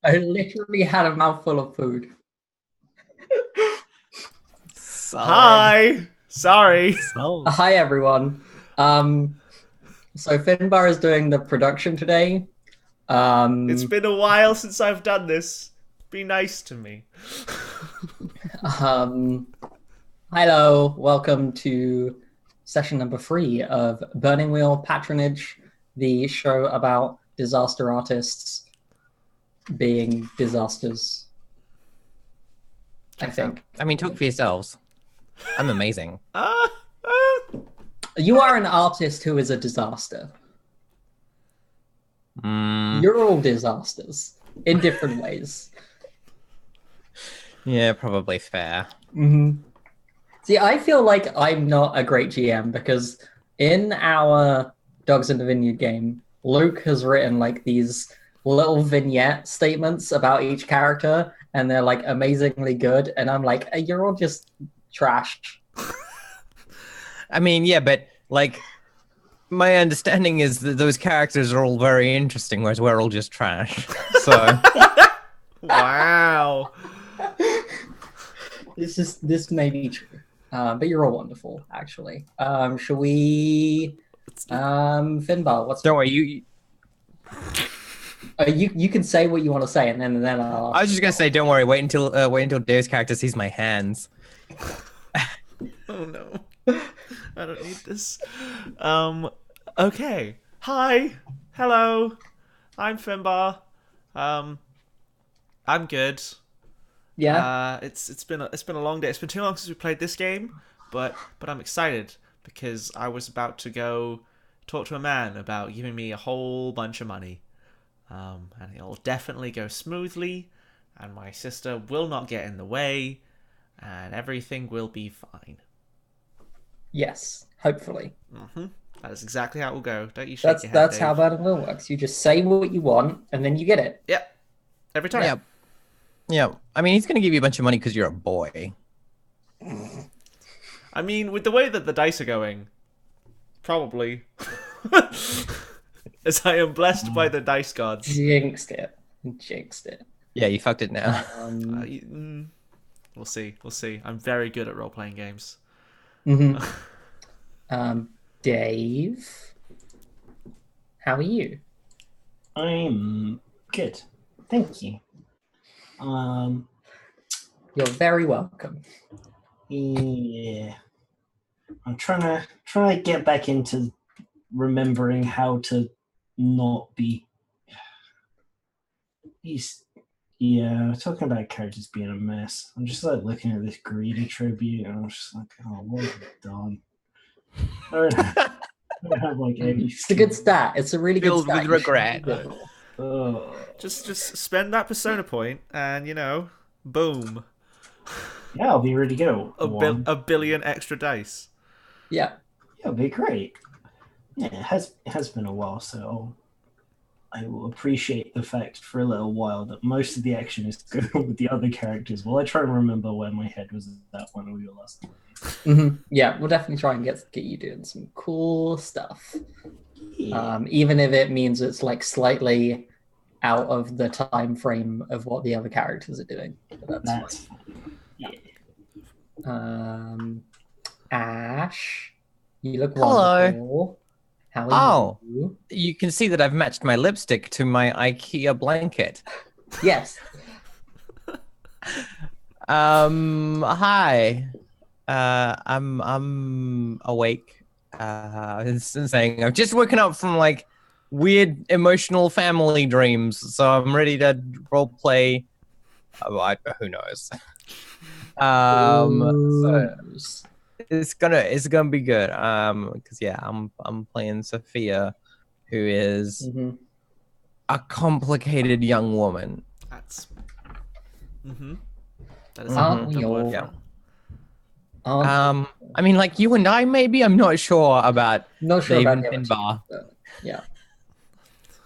I literally had a mouthful of food. Solid. Hi. Sorry. Solid. Hi everyone. So Finbar is doing the production today. It's Um, been a while since I've done this. Be nice to me. um, Hello, welcome to session number 3 of Burning Wheel Patronage, the show about disaster artists being disasters, I Checks out. think. I mean, talk for yourselves. I'm amazing. Ah. Ah. You are an artist who is a disaster. Mm, You're all disasters in different ways. yeah, probably fair. See, I feel like I'm not a great GM because in our Dogs in the Vineyard game, Luke has written like these little vignette statements about each character, and they're like amazingly good. And I'm like, you're all just trash. I mean, yeah, but like, my understanding is that those characters are all very interesting, whereas we're all just trash. So, Wow. This may be true, but you're all wonderful, actually. Shall we? Finbar, what's don't worry. You. you can say what you want to say, and then I'll I ask was just gonna say, don't worry. Wait until Dave's character sees my hands. Oh no. I don't need this. Okay. Hi. Hello. I'm Finbar. I'm good. Yeah. It's been a long day. It's been too long since we played this game, but I'm excited because I was about to go talk to a man about giving me a whole bunch of money. And it'll definitely go smoothly, and my sister will not get in the way, and everything will be fine. Yes. Hopefully. That is exactly how it will go. Don't you shake your head, That's Dave. how Burning Wheel works. You just say what you want, and then you get it. Yep. Every time. Yeah, yeah. I mean, he's gonna give you a bunch of money because you're a boy. I mean, with the way that the dice are going, probably. As I am blessed by the dice gods. Jinxed it. Jinxed it. Yeah, you fucked it now. We'll see. We'll see. I'm very good at role playing games. Mhm. Dave, how are you? I'm good. Thank you. You're very welcome. Yeah. I'm trying to get back into remembering how to not be. Yeah, talking about characters being a mess. I'm just like looking at this greedy tribute, and I'm just like, oh, what have I done? I don't have like any. It's a good stat. It's a really good Filled stat. with regret. Just spend that persona point, and boom, Yeah, I'll be ready to go. a billion extra dice. Yeah. Yeah, it'll be great. Yeah, it has been a while, so I will appreciate the fact for a little while that most of the action is going on with the other characters. While I try and remember where my head was at when we were last. Yeah, we'll definitely try and get you doing some cool stuff. Yeah. Even if it means it's like slightly out of the time frame of what the other characters are doing. But that's fine. Yeah. Ash, you look Hello. wonderful. How are Oh, you? you can see that I've matched my lipstick to my IKEA blanket. Yes. Hi. I'm awake. It's saying I've just woken up from like weird emotional family dreams, so I'm ready to role play. Who knows? So it's gonna be good. Because yeah, I'm playing Sophia, who is a complicated young woman. That's. That is Aren't a we all? word Yeah. Aren't I mean, like you and I, maybe. I'm not sure about not sure Dave about and the other two, Finbar. but yeah.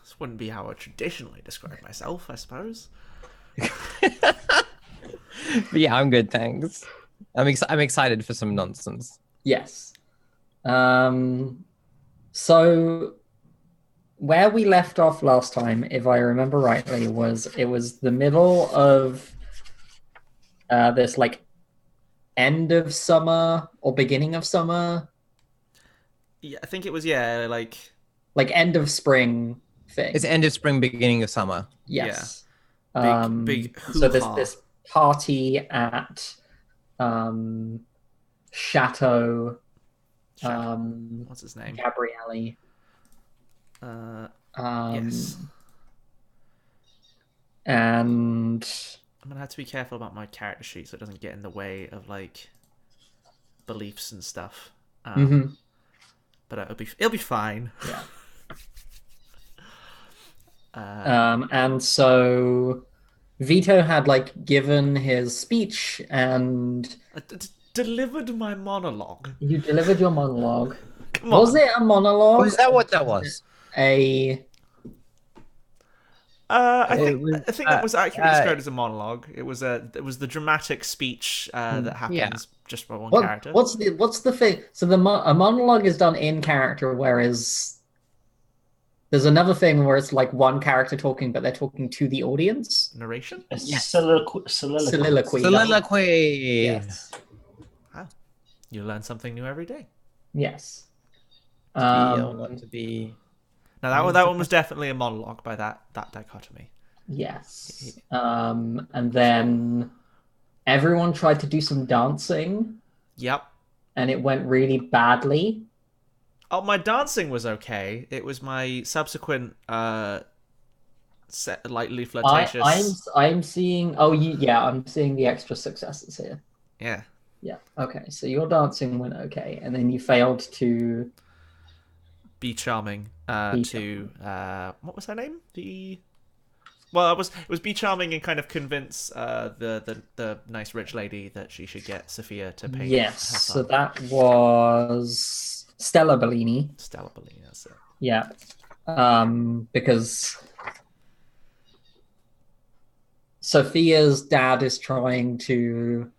This wouldn't be how I traditionally describe myself, I suppose. But yeah, I'm good, thanks. I'm excited for some nonsense. Yes. So where we left off last time, if I remember rightly, it was the middle of this like end of summer or beginning of summer, Yeah, I think it was like end of spring thing. It's end of spring, beginning of summer. Yes. big So hoo-ha. this party at Chateau What's his name? Gabrielli. Yes. And I'm gonna have to be careful about my character sheet so it doesn't get in the way of like beliefs and stuff. mhm, But it'll be fine. yeah. Uh, And so Vito had like given his speech and delivered my monologue. you delivered your monologue. Come Was on. it a monologue? Oh, is that what that was? A I It think was, that was accurately described as a monologue. It was the dramatic speech that happens just by one character. what's the thing? So a monologue is done in character, whereas there's another thing where it's like one character talking, but they're talking to the audience. Narration? A Yes. soliloquy. Soliloquy. Soliloquy. Yes. Wow. You learn something new every day. Yes. To be. Now that one was definitely a monologue by that dichotomy. Yes. And then everyone tried to do some dancing, Yep. and it went really badly. Oh, my dancing was okay. It was my subsequent lightly flirtatious. I'm seeing. Oh, yeah. I'm seeing the extra successes here. Yeah. Yeah. Okay. So your dancing went okay, and then you failed to Be charming. Be To what was her name? Well, it was be charming and kind of convince the nice rich lady that she should get Sophia to pay. Yes. her So son. that was Stella Bellini. Stella Bellini. That's it. Yeah. Because Sophia's dad is trying to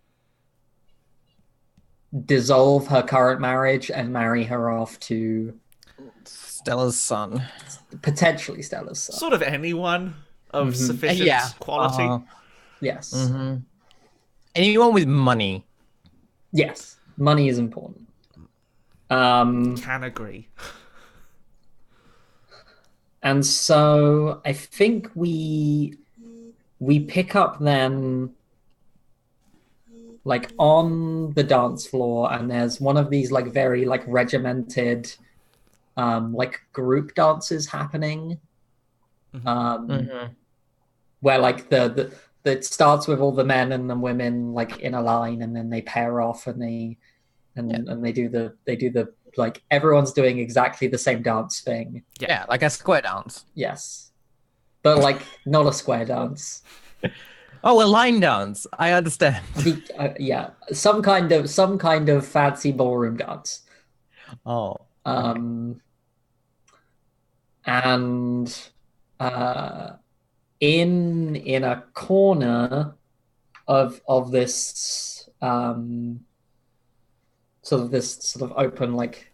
dissolve her current marriage and marry her off to Stella's son. potentially Stella's son. Sort of anyone of sufficient Yeah. quality. Yes. Mm-hmm. Anyone with money. Yes. Money is important. Can agree. And so I think we pick up then like on the dance floor, and there's one of these like very like regimented like group dances happening. Where like the it starts with all the men and the women like in a line, and then they pair off and they do the like everyone's doing exactly the same dance thing. Yeah, like a square dance. Yes. But like not a square dance. Oh, a line dance. I understand. Yeah, some kind of fancy ballroom dance. Oh. And in a corner of this sort of open like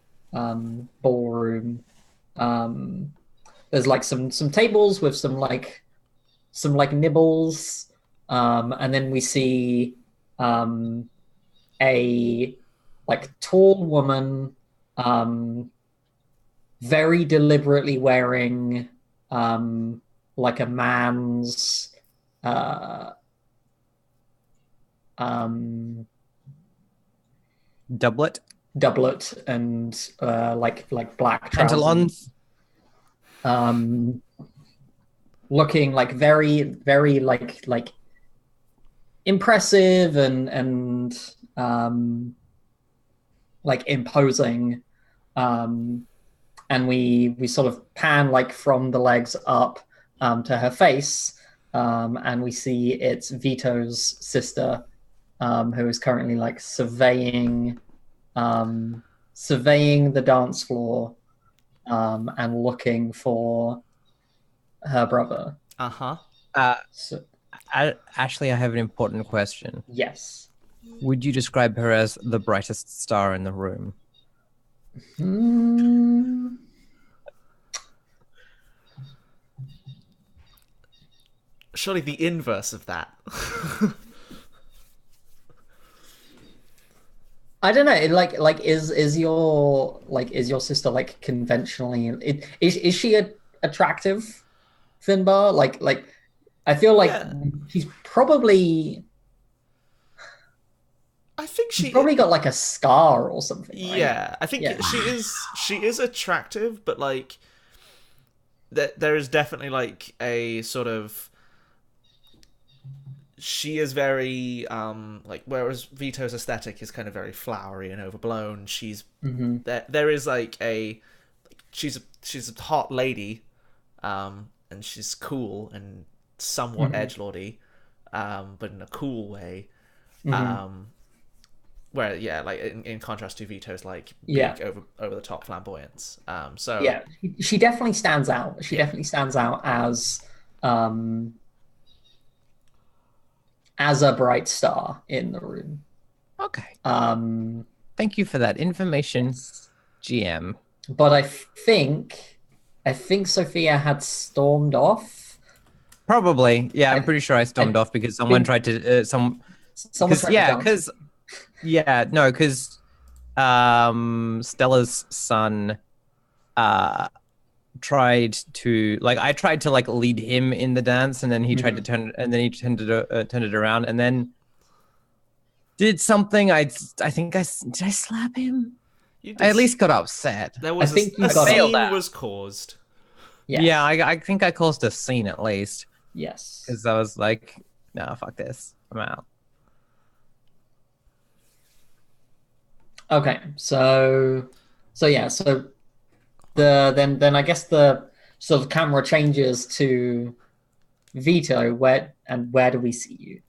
ballroom, there's like some tables with some nibbles, and then we see a like tall woman very deliberately wearing like a man's Doublet. and like black Pantaloons. trousers, looking like very like impressive and like imposing, and we sort of pan like from the legs up to her face, and we see it's Vito's sister, who is currently like surveying the dance floor, and looking for her brother. So, Ashley, I have an important question. yes. Would you describe her as the brightest star in the room? surely the inverse of that. I don't know. Is your sister like conventionally? Is she attractive, Finbar? I feel like Yeah. she's probably I think she's probably got like a scar or something, right? yeah, I think Yeah. she is attractive, but like there is definitely like a sort of she is very like whereas Vito's aesthetic is kind of very flowery and overblown. She's Hmm. there is like a she's a hot lady, and she's cool and somewhat Hmm. edgelordy, but in a cool way. Hmm. Um, where yeah, like in contrast to Vito's like Yeah. big over the top flamboyance. So Yeah. She definitely stands out. She yeah, definitely stands out um as a bright star in the room. Okay. Um, Thank you for that information, yes. GM. But I think Sophia had stormed off. Probably. Yeah, I'm I pretty sure I stormed I off because someone think tried to someone tried to dance. because Stella's son uh tried to like I tried to like lead him in the dance and then he tried to Mhm. turn and then he turned it around and then did something. I think did I slap him? you I did. at least got upset. There I was think you a got failed scene that. was caused. Yeah, Yes. I think I caused a scene at least Yes. because I was like, no, fuck this, I'm out. Okay. So yeah, so then I guess the sort of camera changes to Vito. Where do we see you?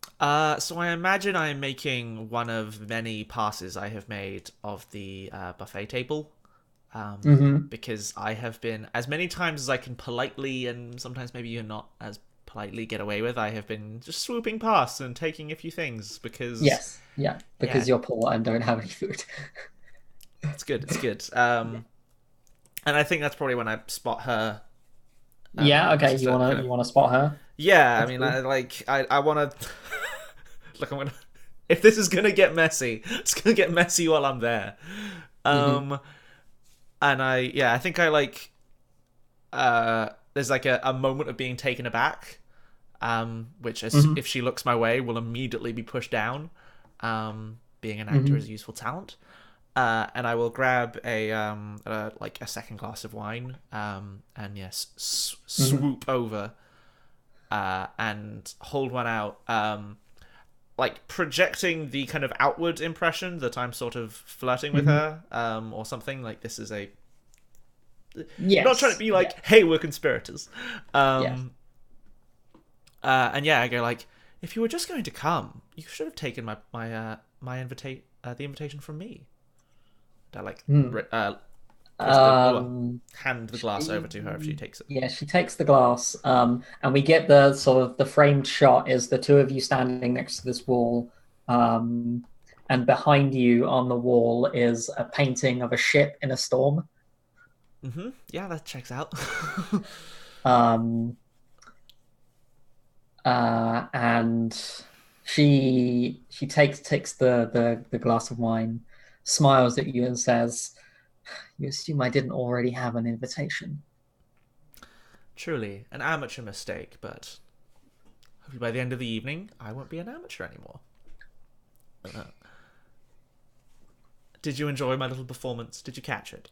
So I imagine I am making one of many passes I have made of the buffet table. Hmm. Because I have been, as many times as I can politely, and sometimes maybe you're not as politely get away with, I have been just swooping past and taking a few things because, Yes. Yeah. yeah, Because you're poor and don't have any food. it's good, it's good. And I think that's probably when I spot her. Yeah. My Okay. sister kind You of, wanna spot her? yeah, I That's mean, cool. I want to, look, I'm gonna, if this is gonna get messy, it's gonna get messy while I'm there. Hmm. Um, and I think I like, there's like a moment of being taken aback, which is, Hmm. if she looks my way will immediately be pushed down. Being an actor is Hmm. a useful talent. And I will grab like a second glass of wine, and yes, Hmm. swoop over, and hold one out, like projecting the kind of outward impression that I'm sort of flirting with Hmm. her, or something like this is a not trying to Yes. be Yeah. like, hey, we're conspirators. Yes. And yeah, I go like, if you were just going to come, you should have taken the invitation from me. I like Hmm. hand the glass over to her if she She, takes it. yeah, she takes the glass, and we get the sort of the framed shot is the two of you standing next to this wall, um, and behind you on the wall is a painting of a ship in a storm. Yeah, that checks out. Um, and she takes the glass of wine, smiles at you, and says, "You assume I didn't already have an invitation." Truly, an amateur mistake, but hopefully by the end of the evening, I won't be an amateur anymore. Uh, did you enjoy my little performance? Did you catch it?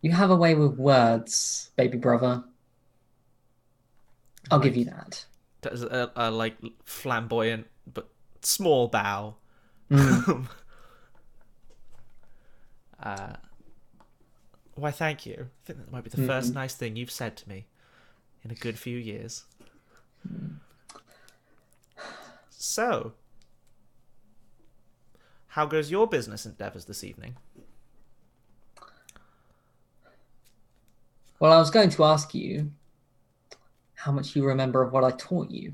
You have a way with words, baby brother. I'll give you Like, that. that is a like flamboyant but small bow. Mm. uh, why, thank you. I think that might be the first Mhm. nice thing you've said to me in a good few years. So, how goes your business endeavors this evening? Well, I was going to ask you how much you remember of what I taught you.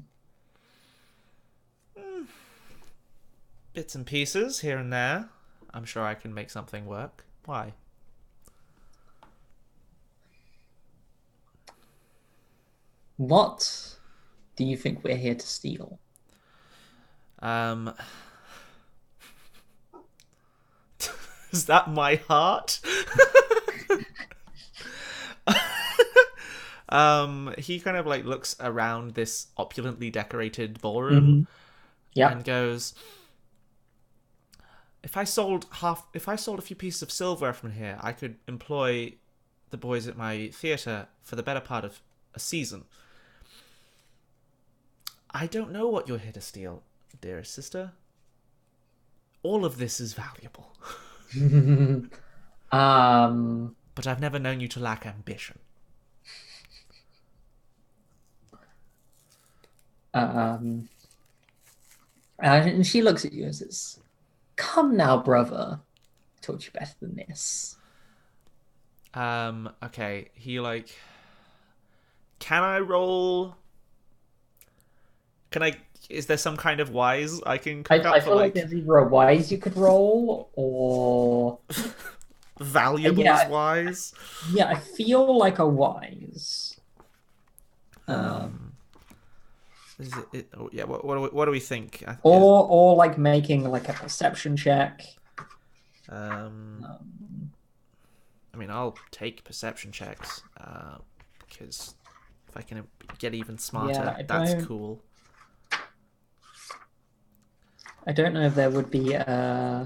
Bits and pieces here and there. I'm sure I can make something work. Why? What do you think we're here to steal? Um, is that my heart? He kind of like looks around this opulently decorated ballroom Yeah. and goes, if I sold a few pieces of silverware from here, I could employ the boys at my theatre for the better part of a season. I don't know what you're here to steal, dearest sister. All of this is valuable, um, but I've never known you to lack ambition. um, and she looks at you and says, "Come now, brother. I taught you better than this." Okay, he like, can I roll? Can I? Is there some kind of wise I can cook I up for feel like like there's either a wise you could roll or valuables Yeah. wise? I feel like a wise. Is it oh, yeah. What do we think? Or like making like a perception check. I mean, I'll take perception checks because if I can get even smarter, I that's don't- cool. I don't know if there would be a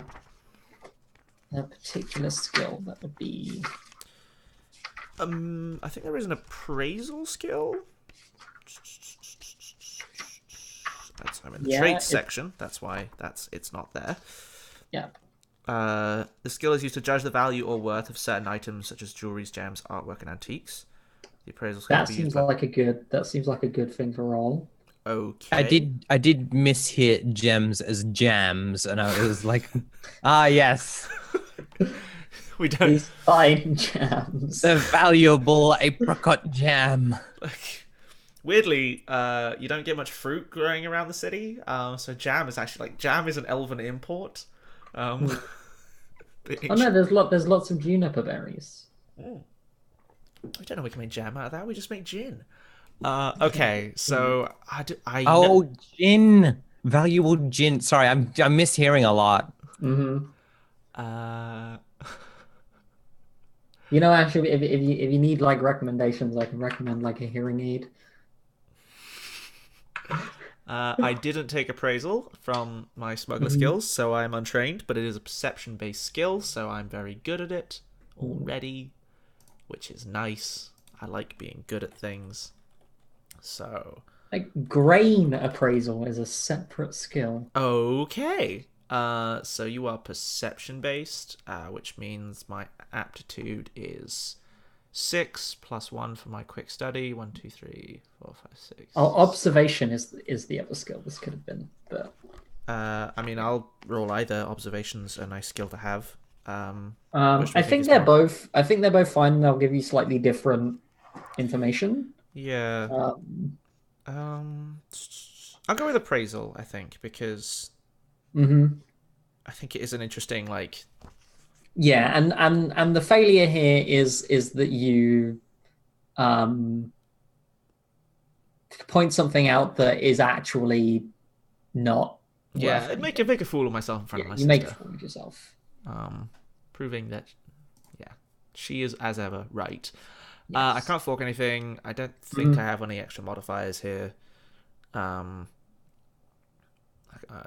particular skill that would be. I think there is an appraisal skill. I'm in the traits section. That's why it's not there. Yeah. The skill is used to judge the value or worth of certain items such as jewelry, gems, artwork, and antiques. The appraisal skill That seems like a good. That seems like a good thing to roll. Okay. I did mishear gems as jams, and I was like, yes, We don't. These fine gems. the valuable apricot jam. Weirdly, you don't get much fruit growing around the city. So jam is actually jam is an elven import. Oh no, there's lots of juniper berries. I don't know we can make jam out of that. We just make gin. Okay, so I Oh, gin, valuable gin. Sorry, I'm mishearing a lot. Mm-hmm. Uh, You know, actually, if you need like recommendations, I can recommend like a hearing aid. I didn't take appraisal from my smuggler skills, so I'm untrained, but it is a perception-based skill, so I'm very good at it already, which is nice. I like being good at things. So, Like grain appraisal is a separate skill. okay. So you are perception-based, which means my aptitude is 6 plus 1 for my quick study. 1, 2, 3, 4, 5, 6. Oh, observation is the other skill this could have been, but I mean, I'll roll either. Observation's a nice skill to have. I think they're both. I think they're both fine. They'll give you slightly different information. Yeah. I'll go with appraisal, I think, because I think it is an interesting Yeah, and the failure here is that you point something out that is actually not. Yeah, worth make a fool of myself in front of my you sister. make a fool of yourself. Proving that, she is as ever right. Yes. I can't fork anything. I don't think I have any extra modifiers here.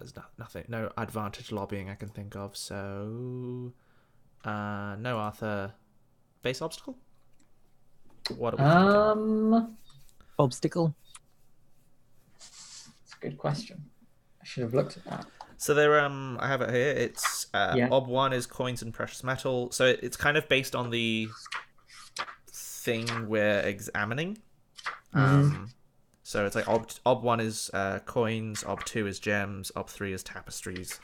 There's nothing, no advantage lobbying I can think of. So, no Arthur. Base obstacle. What are we thinking? Obstacle. That's a good question. I should have looked at that. So there, I have it here. It's Ob 1 is coins and precious metal. So it's kind of based on the thing we're examining. So it's like Ob 1 is coins, Ob 2 is gems, Ob 3 is tapestries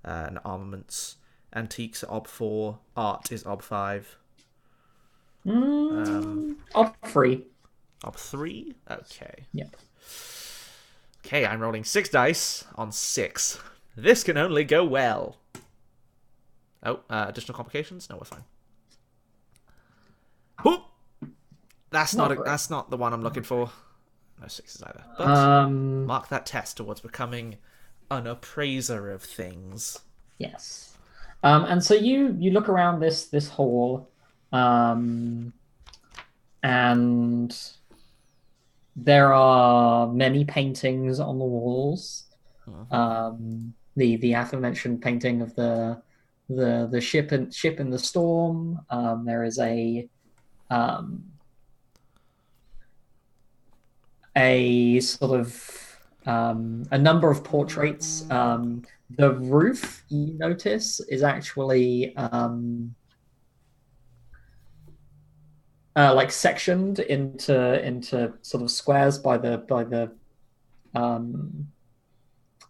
and armaments. Antiques are Ob 4, art is Ob 5. Ob 3. Ob 3? Okay. Yep. Okay, I'm rolling 6 dice on 6. This can only go well. Oh, additional complications? No, we're fine. Whoop! That's not the one I'm looking for. no sixes either. But mark that test towards becoming an appraiser of things. Yes. And so you look around this hall, and there are many paintings on the walls. The aforementioned painting of the ship in the storm. There is a sort of a number of portraits. The roof, you notice, is actually like sectioned into sort of squares by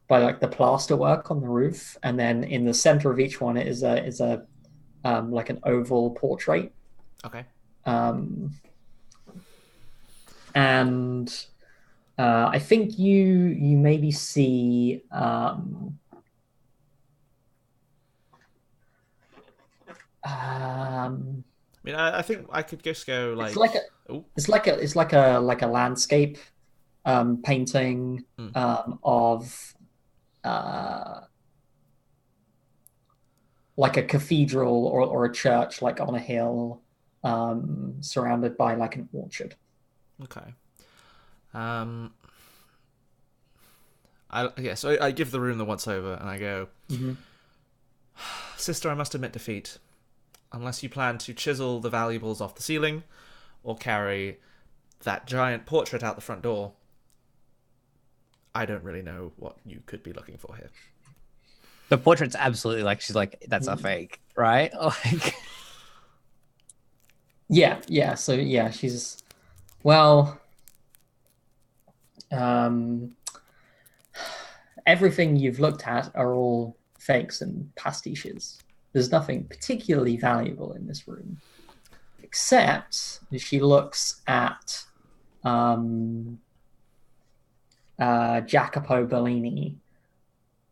like the plaster work on the roof, and then in the center of each one is a like an oval portrait. Okay. And I think you maybe see I mean, I think I could just go like it's like a landscape painting of like a cathedral or a church, like on a hill, surrounded by like an orchard. Okay. So I give the room the once over and I go, Sister, I must admit defeat. Unless you plan to chisel the valuables off the ceiling or carry that giant portrait out the front door, I don't really know what you could be looking for here. The portrait's absolutely like, she's like, that's a fake, right? Like, yeah. So yeah, she's well. Everything you've looked at are all fakes and pastiches. There's nothing particularly valuable in this room, except she looks at Jacopo Bellini,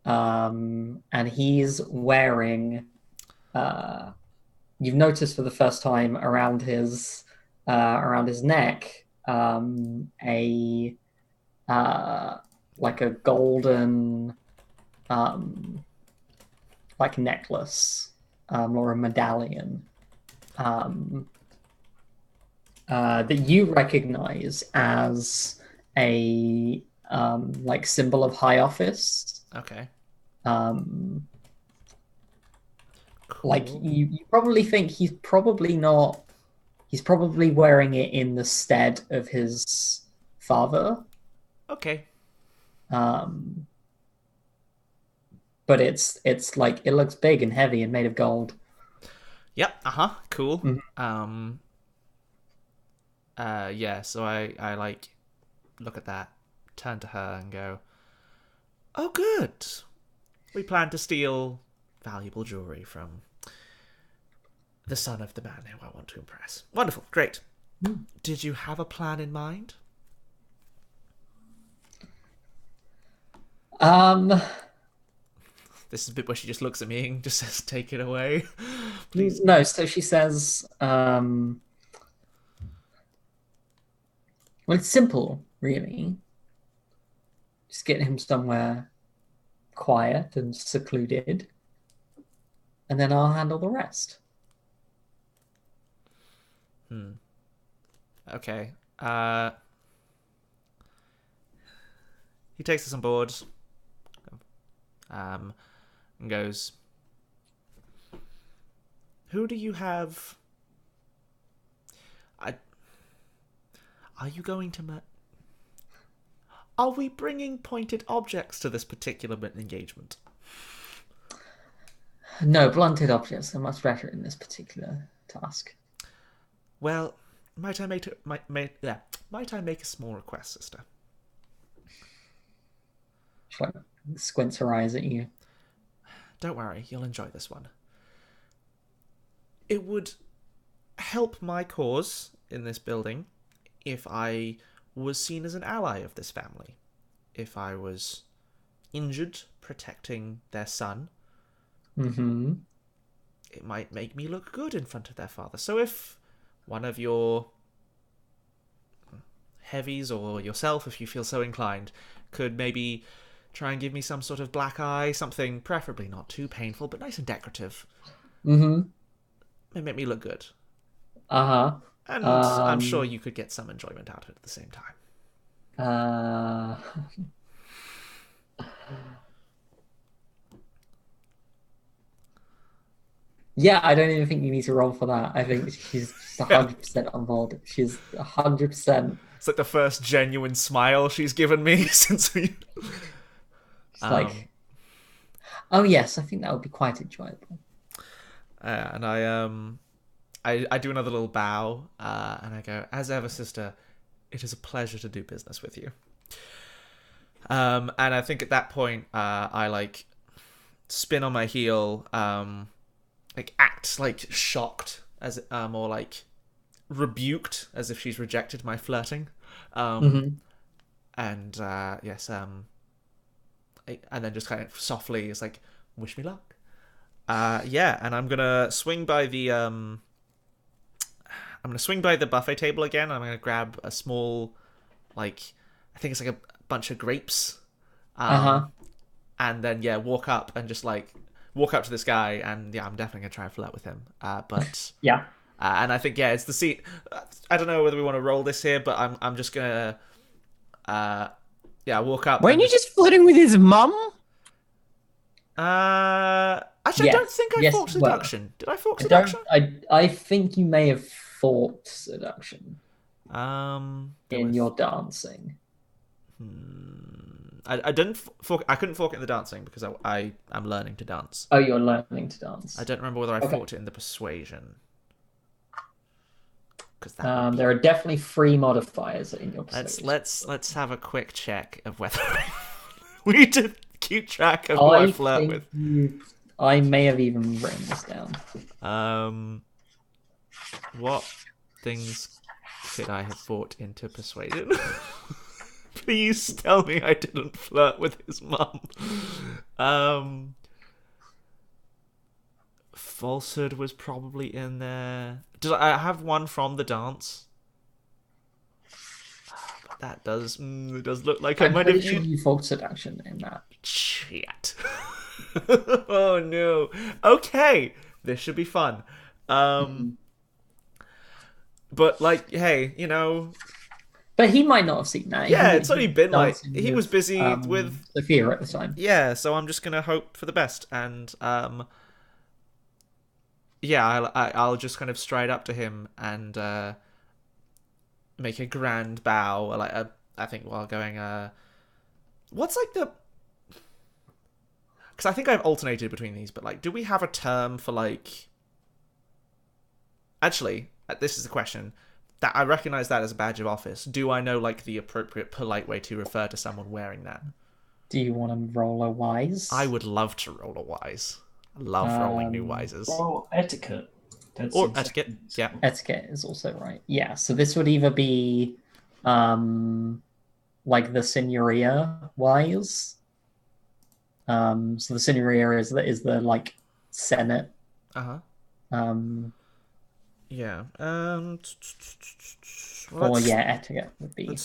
and he's wearing. You've noticed for the first time around his neck a like a golden like necklace or a medallion that you recognize as a like symbol of high office. Okay. Cool. Cool. Like you probably think he's probably wearing it in the stead of his father. Okay. But it's like it looks big and heavy and made of gold. Yep. Cool. Mm-hmm. Yeah. So I like look at that, turn to her, and go, "Oh, good. We plan to steal valuable jewelry from the son of the man who I want to impress. Wonderful. Great. Did you have a plan in mind?" This is a bit where she just looks at me and just says, "Take it away, please." No, so she says, well, it's simple, really. Just get him somewhere quiet and secluded, and then I'll handle the rest. Okay. He takes us on board. And goes, "Who do you have? Are you going to Are we bringing pointed objects to this particular engagement?" No, blunted objects are much better in this particular task. Well, might I make a small request, sister? She like squints her eyes at you. Don't worry, you'll enjoy this one. It would help my cause in this building if I was seen as an ally of this family. If I was injured protecting their son, it might make me look good in front of their father. So if one of your heavies, or yourself, if you feel so inclined, could maybe try and give me some sort of black eye, something preferably not too painful, but nice and decorative. Mm-hmm. It make me look good. Uh-huh. And I'm sure you could get some enjoyment out of it at the same time. Yeah, I don't even think you need to roll for that. I think she's just 100% on board. She's 100%. It's like the first genuine smile she's given me since we... It's like, oh yes, I think that would be quite enjoyable. And I do another little bow, and I go, as ever, sister, it is a pleasure to do business with you. And I think at that point, I like spin on my heel, like act like shocked, as or like rebuked, as if she's rejected my flirting. And yes, and then just kind of softly, it's like, wish me luck. Yeah, and I'm gonna swing by the buffet table again. I'm gonna grab a small, like, I think it's like a bunch of grapes. And then walk up and just like walk up to this guy, and yeah, I'm definitely gonna try and flirt with him. But yeah, and I think it's the scene. I don't know whether we want to roll this here, but I'm just gonna walk up. Weren't you just flirting with his mum? Actually, yes. I don't think I fought seduction. Did I fought I seduction? I think you may have fought seduction. In your dancing. I didn't fork. I couldn't fork it in the dancing because I'm learning to dance. Oh, you're learning to dance. I don't remember whether I fought it in the persuasion. Because there are definitely 3 modifiers in your persuasion. Let's have a quick check of whether we need to keep track of who I flirt with. I may have even written this down. What things could I have fought into persuasion? Please tell me I didn't flirt with his mum. Falsehood was probably in there. Did I have one from the dance? But that does look like I might have sure you fought seduction in that. Shit. Oh no. Okay, this should be fun. But like, hey, you know. But he might not have seen that. Yeah, it's only been like he was busy with Sophia at the time. Yeah, so I'm just gonna hope for the best, and I'll just kind of stride up to him and make a grand bow, like I think while going what's like the, because I think I've alternated between these, but like, do we have a term for like? Actually, this is the question. That I recognize that as a badge of office. Do I know like the appropriate polite way to refer to someone wearing that? Do you want to roll a wise? I would love to roll a wise. I love rolling new wises. Roll etiquette. Or etiquette. Yeah. Etiquette is also right. Yeah. So this would either be like the signoria wise. So the signoria is the like Senate. Yeah. Etiquette would be.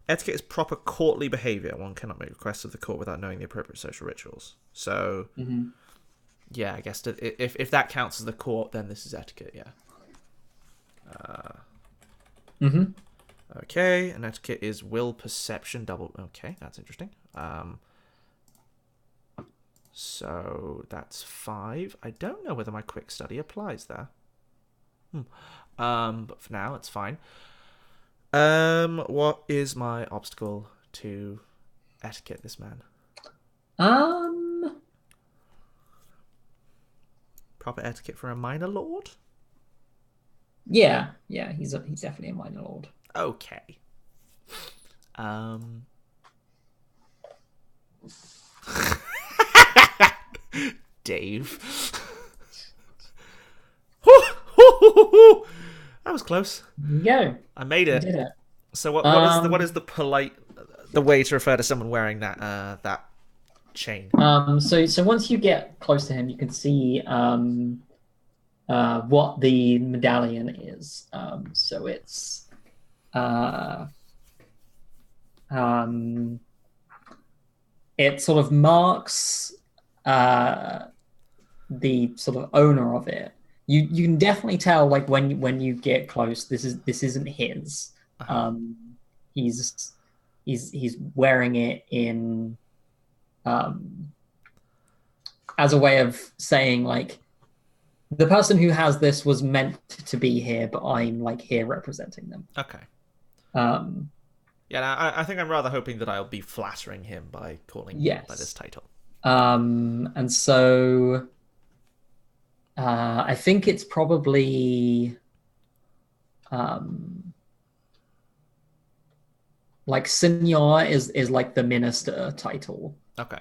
Etiquette is proper courtly behavior. One cannot make requests of the court without knowing the appropriate social rituals. So, yeah, I guess if that counts as the court, then this is etiquette. Yeah. Okay, and etiquette is will perception double. Okay, that's interesting. So that's 5. I don't know whether my quick study applies there. But for now, it's fine. What is my obstacle to etiquette this man? Proper etiquette for a minor lord? Yeah, he's definitely a minor lord. Okay. Dave. That was close. Go. I made it. You did it. So what is the polite way to refer to someone wearing that chain? So once you get close to him, you can see what the medallion is. So it's uh, um, it sort of marks uh, the sort of owner of it. You can definitely tell like when you get close, this isn't his. Uh-huh. Um, he's he's wearing it in as a way of saying like the person who has this was meant to be here, but I'm like here representing them. Okay. Um, Yeah, I think I'm rather hoping that I'll be flattering him by calling him by this yes. title. And so I think it's probably um, like Signor is like the minister title. Okay.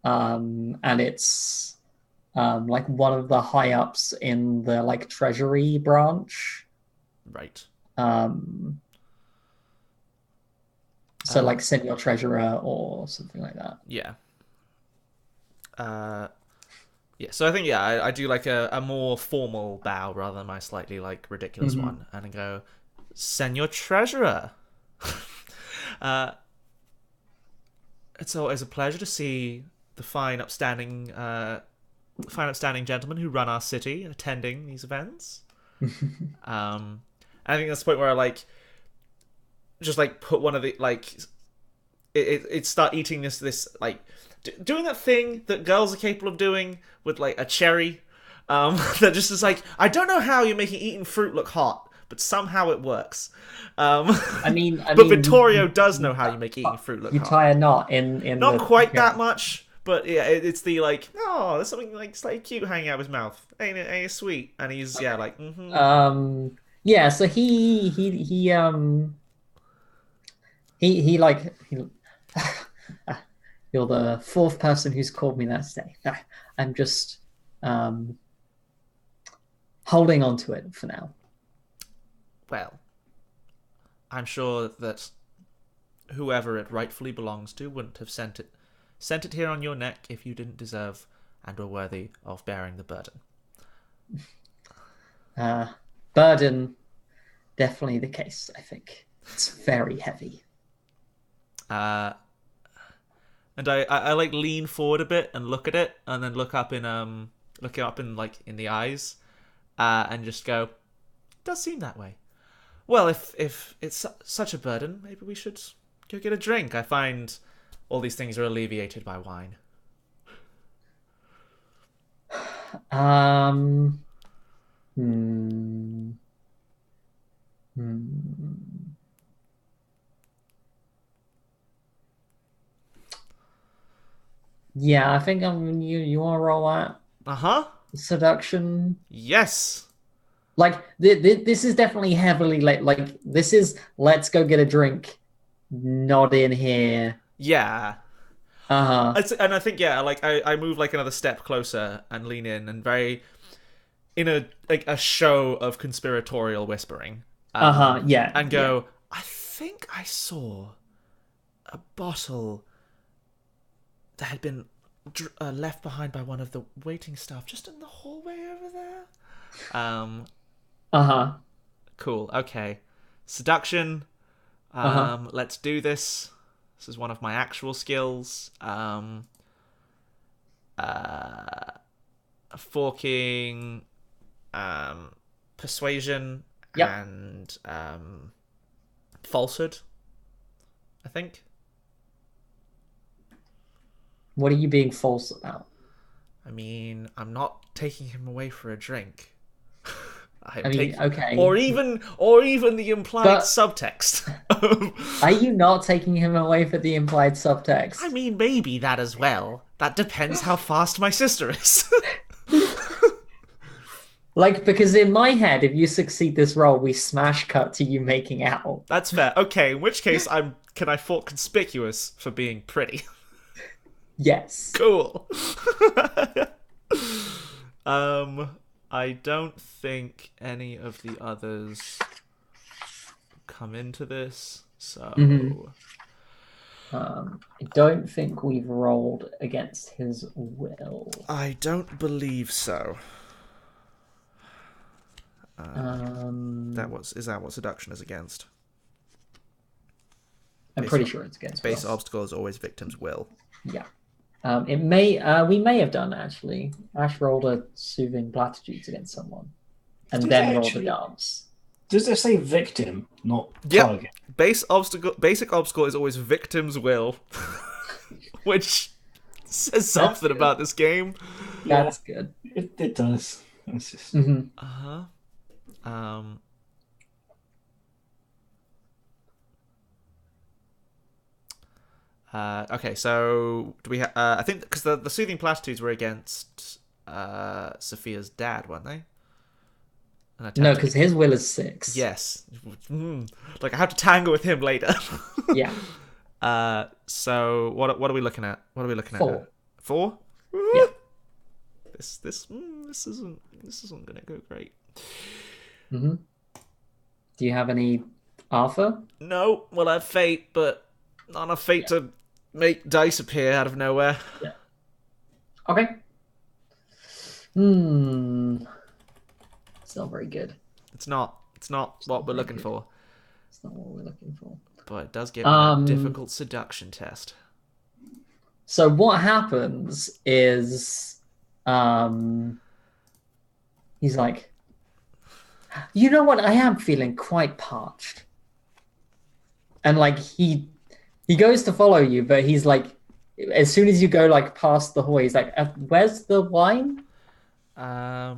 And it's like one of the high ups in the like treasury branch. Right. Um, so like senior treasurer or something like that. Yeah. Yeah, so I think, yeah, I do like a more formal bow rather than my slightly, like, ridiculous one. And I go, Senor Treasurer. It's always a pleasure to see the fine, upstanding gentlemen who run our city attending these events. I think that's the point where I, like, just, like, put one of the, like, it start eating this like, doing that thing that girls are capable of doing with like a cherry, that just is like, I don't know how you're making eating fruit look hot, but somehow it works. I mean, but Vittorio does know how you make eating fruit look you hot. tie a knot in Not the, quite that much, but yeah, it's the like, oh, there's something like slightly cute hanging out of his mouth. Ain't it sweet? And he's like, yeah. So he like you're the fourth person who's called me that today. I'm just holding on to it for now. Well, I'm sure that whoever it rightfully belongs to wouldn't have sent it here on your neck if you didn't deserve and were worthy of bearing the burden. Burden, definitely the case. I think it's very heavy. And I like lean forward a bit and look at it, and then look up in like in the eyes, and just go, it does seem that way. Well, if it's such a burden, maybe we should go get a drink. I find all these things are alleviated by wine. Hmm. Hmm. Yeah, I think you want to roll that seduction. Yes. Like this is definitely heavily like this is let's go get a drink, not in here. Yeah. And I think, yeah, like I move like another step closer and lean in and very in a show of conspiratorial whispering. Yeah. And go, I think I saw a bottle that had been left behind by one of the waiting staff just in the hallway over there. Cool. Okay. Seduction. Let's do this. This is one of my actual skills. Forking, persuasion, and falsehood, I think. What are you being false about? I mean, I'm not taking him away for a drink. Okay. Or even the implied subtext. Are you not taking him away for the implied subtext? I mean, maybe that as well. That depends how fast my sister is. Like, because in my head, if you succeed this role, we smash cut to you making out. That's fair. Okay, in which case, can I fork conspicuous for being pretty? Yes. Cool. I don't think any of the others come into this, so... I don't think we've rolled against his will. I don't believe so. Is that what seduction is against? I'm pretty sure it's against Base will. obstacle is always victim's will. Yeah. It may we may have done actually. Ash rolled a soothing platitudes against someone, and Did then it rolled a actually- dance. Does it say victim, not Yep. target? Basic obstacle is always victim's will, which says something about this game. That's good. It does. It's just... Hmm. Okay, so do we? I think because the soothing platitudes were against Sophia's dad, weren't they? An attempt No, to- because his will is 6. yes, like I have to tangle with him later. Yeah. So what are we looking at? What are we looking at? 4. Now? 4? Yeah. This isn't gonna go great. Hmm. Do you have any Arthur? No, well I have fate, but not enough fate to make dice appear out of nowhere. Okay. Hmm. It's not very good. It's not what we're very looking good. for, It's not what we're looking for. but it does give me a difficult seduction test. So what happens is, he's like, you know what? I am feeling quite parched, and like he goes to follow you, but he's like, as soon as you go like past the hallway, he's like, "Where's the wine?" I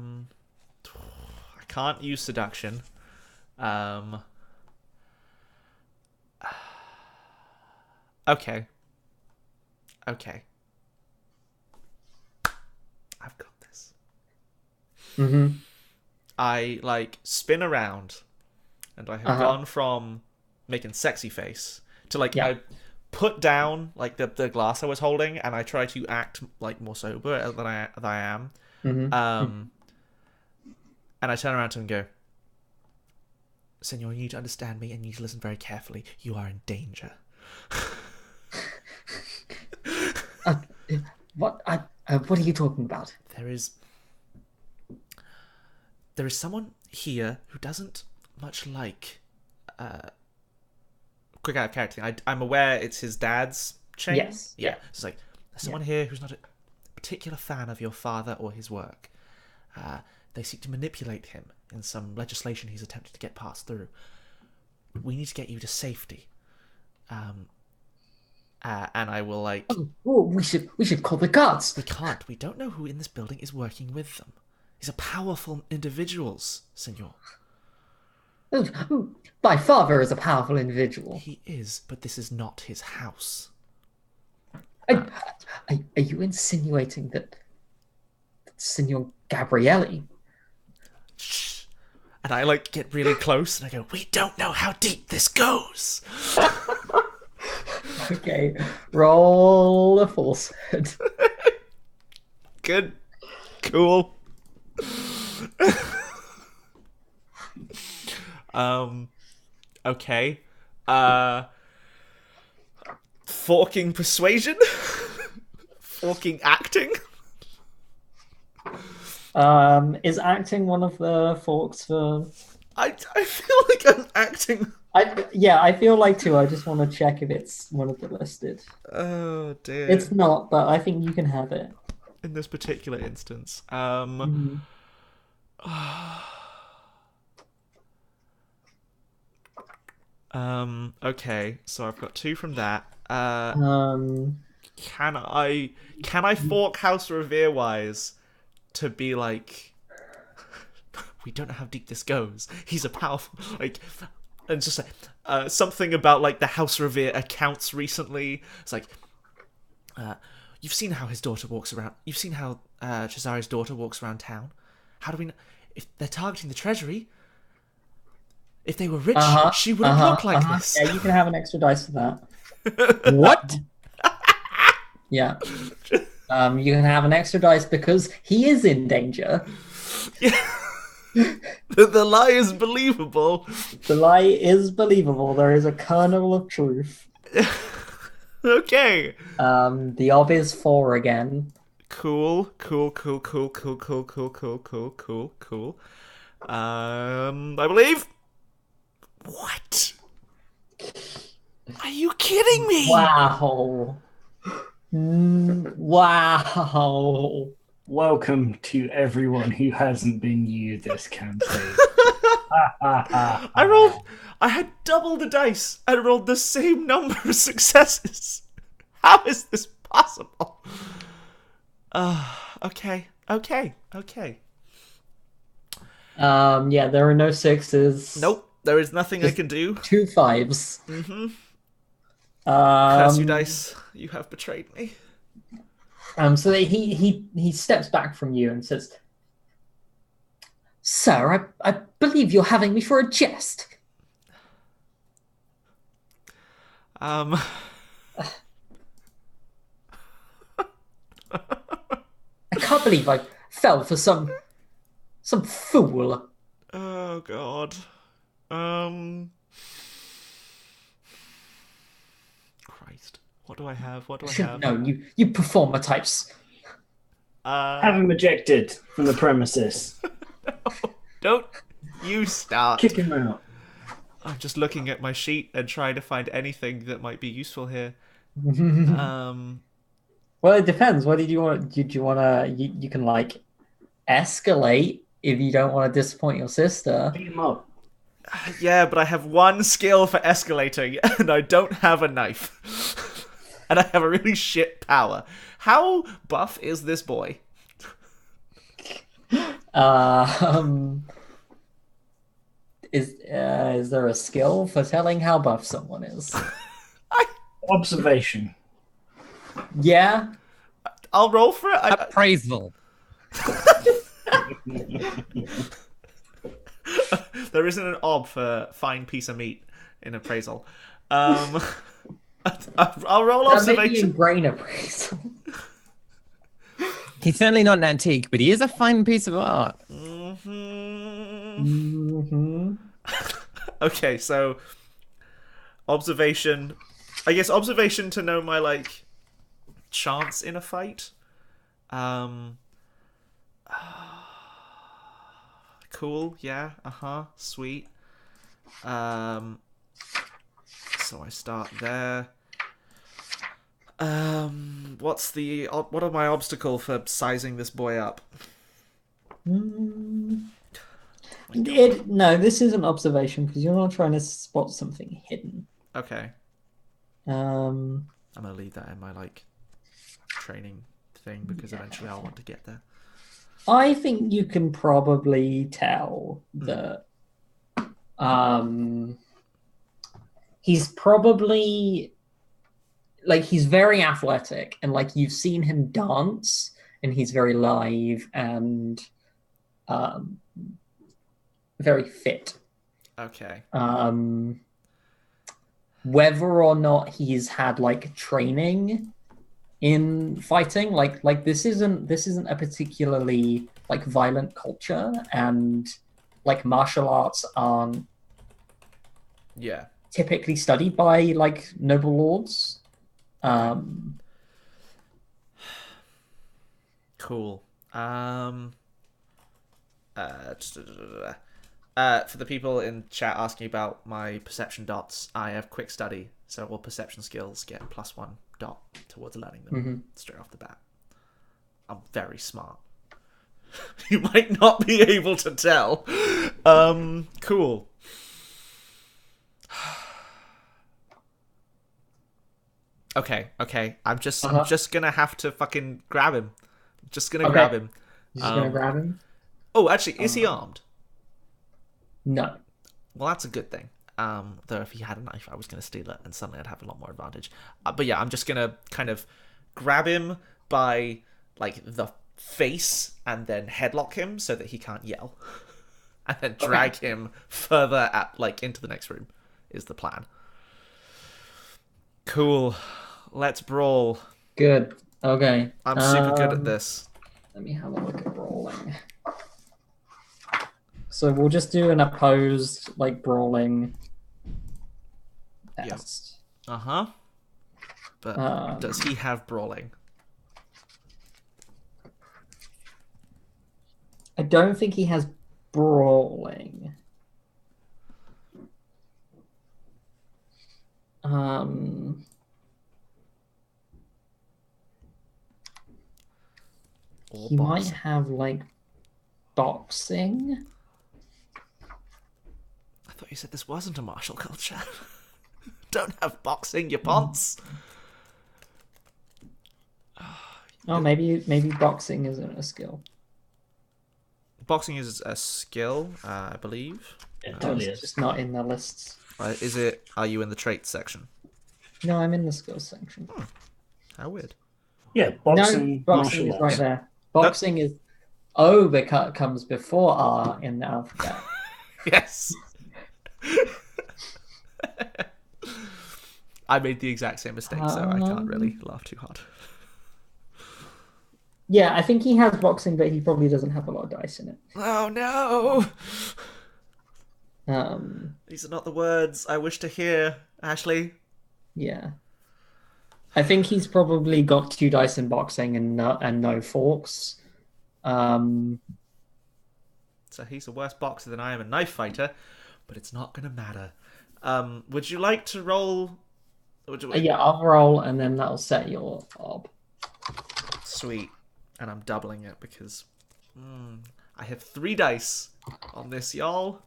can't use seduction. Okay. I've got this. Mm-hmm. I like spin around, and I have gone from making sexy face to like Yeah. I put down like the glass I was holding, and I try to act like more sober than I am. Mm-hmm. And I turn around to him and go, "Senor, you need to understand me, and you need to listen very carefully. You are in danger." What are you talking about? There is someone here who doesn't much like quick out of character. I'm aware it's his dad's chain. Yes. Yeah. It's like there's someone here who's not a particular fan of your father or his work. They seek to manipulate him in some legislation he's attempted to get passed through. We need to get you to safety. And I will like. Oh, we should call the guards. We can't. We don't know who in this building is working with them. These are powerful individuals, senor. My father is a powerful individual. He is, but this is not his house. Are you insinuating that Signor Gabrielli? Shh. And I like get really close and I go, "We don't know how deep this goes." Okay, roll a falsehood. Good. Cool. Okay. Forking persuasion? Forking acting? Is acting one of the forks for? I feel like I'm acting. I feel like too. I just want to check if it's one of the listed. Oh dear. It's not, but I think you can have it. In this particular instance. Okay, so I've got 2 from that. Can I fork House Revere wise to be like, we don't know how deep this goes. He's a powerful like, and just like something about like the House Revere accounts recently. It's like, you've seen how his daughter walks around. You've seen how Cesari's daughter walks around town. How do we know if they're targeting the treasury? If they were rich, she wouldn't look like this. Yeah, you can have an extra dice for that. What? Yeah. You can have an extra dice because he is in danger. Yeah. The lie is believable. The lie is believable. There is a kernel of truth. Okay. The ob is 4 again. Cool. I believe. What? Are you kidding me? Wow. Wow. Welcome to everyone who hasn't been you this campaign. I had double the dice and rolled the same number of successes. How is this possible? Okay. Yeah, there are no sixes. Nope, there is nothing I can do. 2 5s. Curse you, dice. You have betrayed me. So he steps back from you and says, "Sir, I believe you're having me for a jest." Um, I can't believe I fell for some fool. oh god. Christ. What do I have? What do I Should have? have known you performer types. Have him ejected from the premises. Don't you start. Kick him out. I'm just looking at my sheet and trying to find anything that might be useful here. Well, it depends. What did you want? Did you want to? You can like escalate if you don't want to disappoint your sister. Beat him up. Yeah, but I have one skill for escalating, and I don't have a knife. And I have a really shit power. How buff is this boy? Is there a skill for telling how buff someone is? Observation. Yeah. I'll roll for it. Appraisal. There isn't an ob for fine piece of meat in appraisal. I'll roll observation. Brain appraisal. He's certainly not an antique, but he is a fine piece of art. Okay, so observation. I guess observation to know my like chance in a fight. Cool. Yeah. Sweet. So I start there. What are my obstacle for sizing this boy up? No, this isn't observation because you're not trying to spot something hidden. Okay. Um, I'm gonna leave that in my like training thing because eventually I'll want to get there. I think you can probably tell that he's probably like he's very athletic and like you've seen him dance and he's very live and very fit. Okay. Whether or not he's had like training in fighting, like this isn't a particularly like violent culture, and like martial arts aren't typically studied by like noble lords. Cool. For the people in chat asking about my perception dots, I have quick study, so all perception skills get +1 dot towards learning them straight off the bat. I'm very smart. You might not be able to tell. Cool. Okay. I'm just gonna have to fucking grab him. Just gonna grab him. You're just gonna grab him? Oh, actually, is he armed? No. Well, that's a good thing. Though if he had a knife, I was going to steal it, and suddenly I'd have a lot more advantage. But yeah, I'm just going to kind of grab him by like the face and then headlock him so that he can't yell, and then drag him further into the next room. Is the plan? Cool. Let's brawl. Good. Okay. I'm super good at this. Let me have a look at brawling. So we'll just do an opposed, like, brawling test. But does he have brawling? I don't think he has brawling. Um, Or he might boxing. have like boxing. I thought you said this wasn't a martial culture. Don't have boxing, you ponce. Oh, maybe boxing isn't a skill. Boxing is a skill, I believe. It Oh, totally it's is. just not in the lists. Is it? Are you in the traits section? No, I'm in the skills section. How weird. Yeah, No, boxing, boxing martial is arts. right there. Boxing is O because comes before R in the alphabet. Yes. I made the exact same mistake, so I can't really laugh too hard. Yeah, I think he has boxing, but he probably doesn't have a lot of dice in it. Oh no! Um, These are not the words I wish to hear, Ashley. yeah. I think he's probably got 2 dice in boxing and no forks. So he's a worse boxer than I am a knife fighter, but it's not gonna matter. Would you like to roll? Yeah, I'll roll and then that'll set your ob. Sweet. And I'm doubling it because I have 3 dice on this, y'all.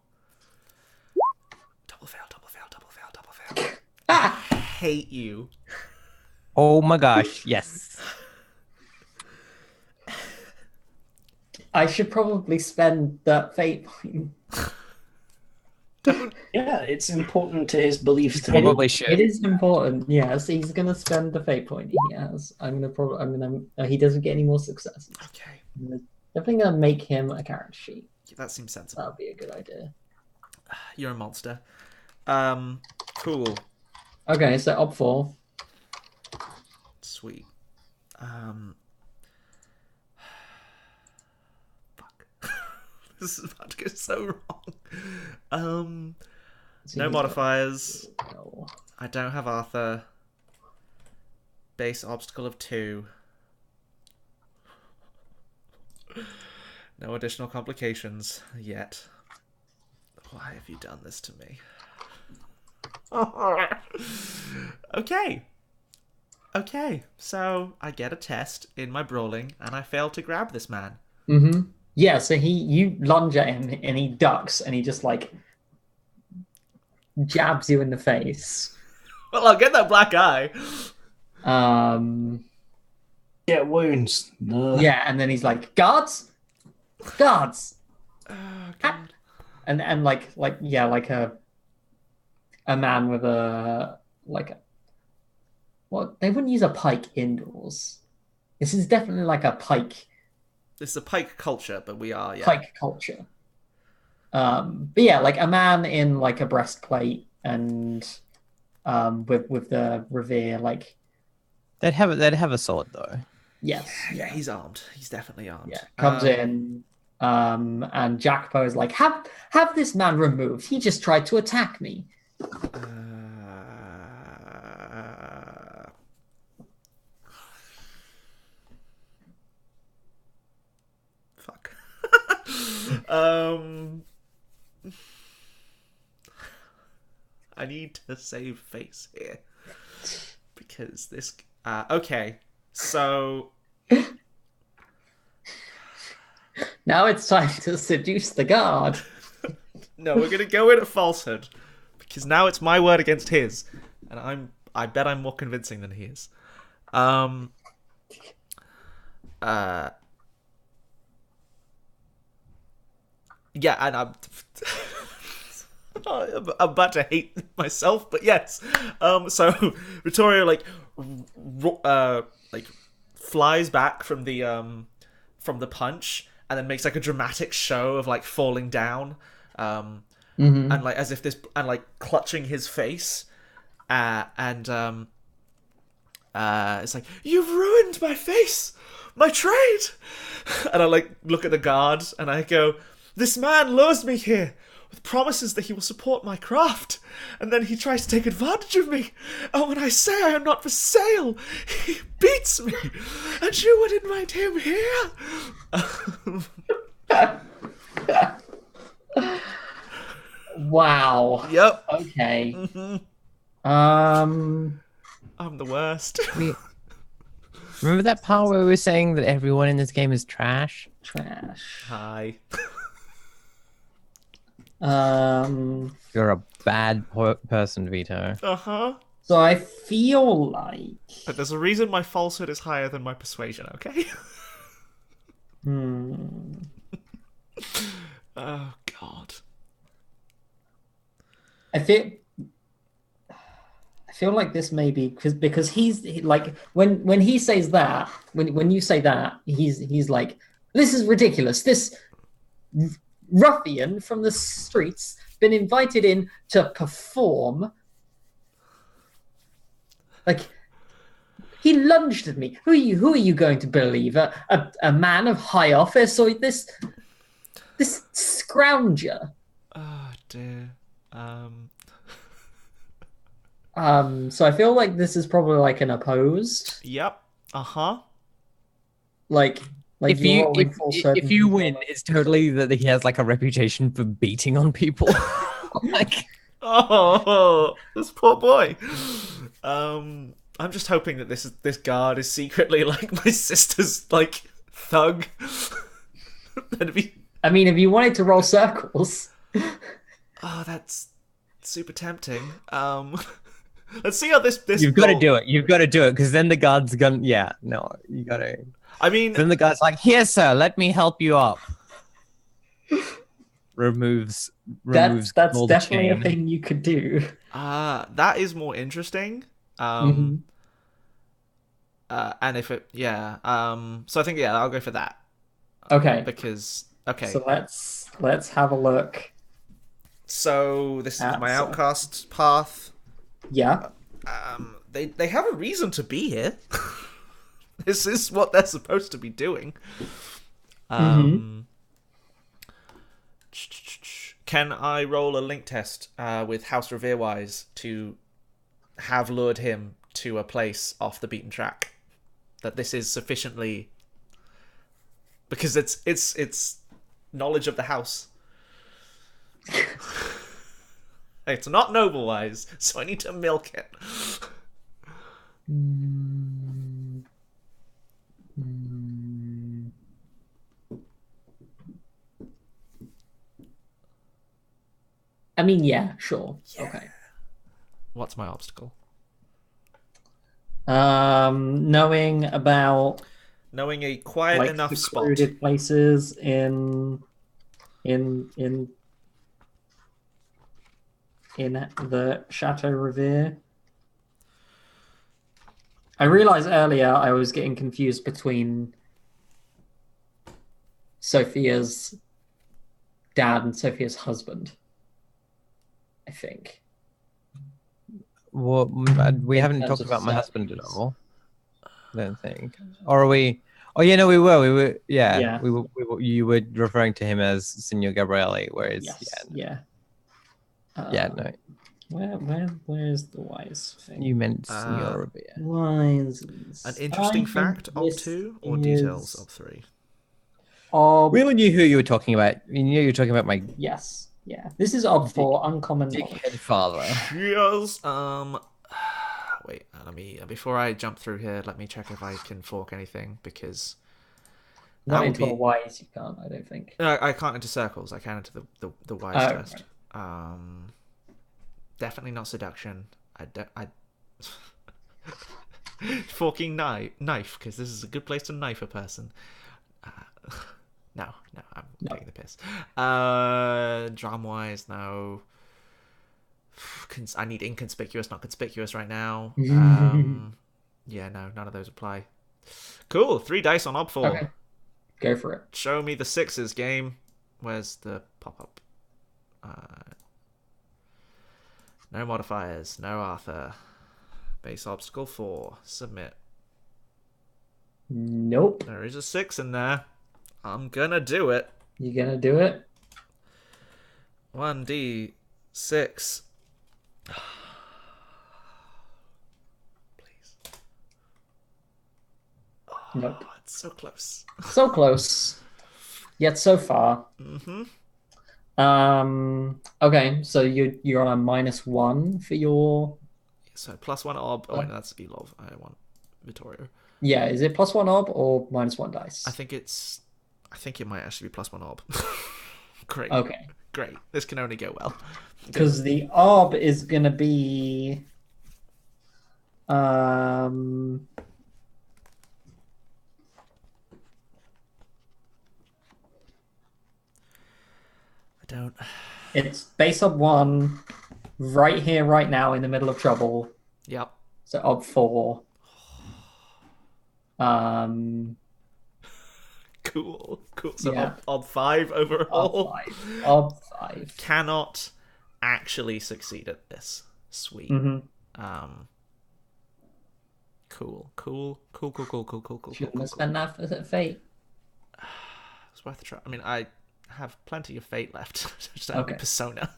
Double fail, double fail, double fail, double fail. I hate you. Oh my gosh, yes. I should probably spend that fate point. Yeah, it's important to his beliefs. To Probably It should. is important, yes. He's gonna spend the fate point he has. He doesn't get any more successes. Okay. I'm definitely gonna make him a character sheet. That seems sensible. That'd be a good idea. You're a monster. Cool. Okay, so op 4. Sweet. Fuck. This is about to go so wrong. No modifiers. No. I don't have Arthur. Base obstacle of 2. No additional complications yet. Why have you done this to me? Okay. Okay, so I get a test in my brawling, and I fail to grab this man. Mm-hmm. Yeah, so you lunge at him and he ducks and he just like jabs you in the face. Well, I'll get that black eye. Get wounds. No. Yeah, and then he's like, guards! Guards! Oh, God. And like a man with a well, they wouldn't use a pike indoors. This is definitely like a pike It's a pike culture, but we are, yeah. pike culture. But yeah, like a man in like a breastplate and with the revere, like They'd have a sword though. yes, Yeah, he's armed. He's definitely armed. yeah, comes in, and Jackpo is like, have this man removed. He just tried to attack me. Fuck. I need to save face here because this. Okay, so Now it's time to seduce the guard. no, we're gonna go in at falsehood because now it's my word against his, and I bet I'm more convincing than he is. Yeah, and I'm about to hate myself, but yes. So Vittorio like flies back from the punch and then makes like a dramatic show of like falling down, and like as if this and like clutching his face, and it's like, you've ruined my face, my trade, and I like look at the guard and I go, this man lures me here with promises that he will support my craft, and then he tries to take advantage of me. And when I say I am not for sale, he beats me, and you would invite him here? Wow. Yep. Okay. Um, I'm the worst. We remember that part where we were saying that everyone in this game is trash? trash. Hi. You're a bad person, Vito. Uh-huh. So I feel like, But there's a reason my falsehood is higher than my persuasion, okay? hmm, Oh, God. I feel like this may be because like when he says that when you say that he's like, this is ridiculous. This ruffian from the streets been invited in to perform. Like, he lunged at me. Who are you going to believe? A man of high office, or this scrounger? Oh, dear. So I feel like this is probably like an opposed. Yep. Uh-huh. Like If you're you rolling full if you circle. win, it's totally that he has like a reputation for beating on people. Like, Oh, this poor boy. I'm just hoping that this guard is secretly like my sister's like thug. That'd be. I mean, if you wanted to roll circles, Oh, that's super tempting. Let's see how this. you've got to do it. You've got to do it because then the guard's gonna. Yeah, no, you got to. I mean, Then the guy's like, "Here, sir, let me help you up." Removes that's all the definitely a shame. thing you could do. that is more interesting. Mhm. And if it, yeah. So I think I'll go for that Okay, because okay. so let's have a look. So this is my Piazza. outcast path. Yeah. They have a reason to be here. This is what they're supposed to be doing. Can I roll a link test with House Revere-wise to have lured him to a place off the beaten track? That this is sufficiently because it's knowledge of the house. It's not noble-wise, so I need to milk it. I mean, yeah, sure. Okay. What's my obstacle? Knowing about Knowing a quiet like enough spot. secluded places in the Chateau Revere. I realized earlier I was getting confused between Sophia's dad and Sophia's husband. I think. Well, we haven't terms talked of about my husband at circles. all. I don't think. Or are we? Oh yeah, no, we were. We were. Yeah, Yeah. We were. You were referring to him as Signor Gabriele, whereas Yes. yeah, Yeah. no, Where's the wise thing? you meant Signor Revere. Wise. An interesting fact of 2 or details of 3? We all knew who you were talking about. We knew you were talking about my Yes. Yeah. This is of for uncommon knowledge. dickhead father. Yes. Wait. Let me. Before I jump through here, let me check if I can fork anything because that Not would into be. a wise, you can't. I don't think. I can't into circles. I can into the wise Oh, test. Definitely not seduction. Forking knife because this is a good place to knife a person. No, I'm taking the piss. Drum wise, no. I need inconspicuous, not conspicuous right now. Yeah, no, none of those apply. Cool, 3 dice on Ob 4. Okay. Go for it. Show me the 6s, game. Where's the pop-up? No modifiers, no Arthur. Base obstacle 4. Submit. Nope. There is a 6 in there. I'm gonna do it. You gonna do it? 1d6. Please. Nope. Oh, it's so close. So close, yet so far. Okay, so you're on a -1 for your So +1 ob. Oh wait, no, that's Elov. I want Vittorio. Yeah, is it +1 ob or -1 dice? I think it might actually be +1 ob. Great. Okay. Great. This can only go well. Because the ob is gonna be um I don't. it's base ob 1 right here, right now in the middle of trouble. Yep. So ob 4. Um Cool. So Yeah. ob 5 overall. Ob 5. Cannot actually succeed at this. Sweet. Cool. Shouldn't have spent that for fate. It's worth a try. I mean, I have plenty of fate left. Just don't have any Okay. persona,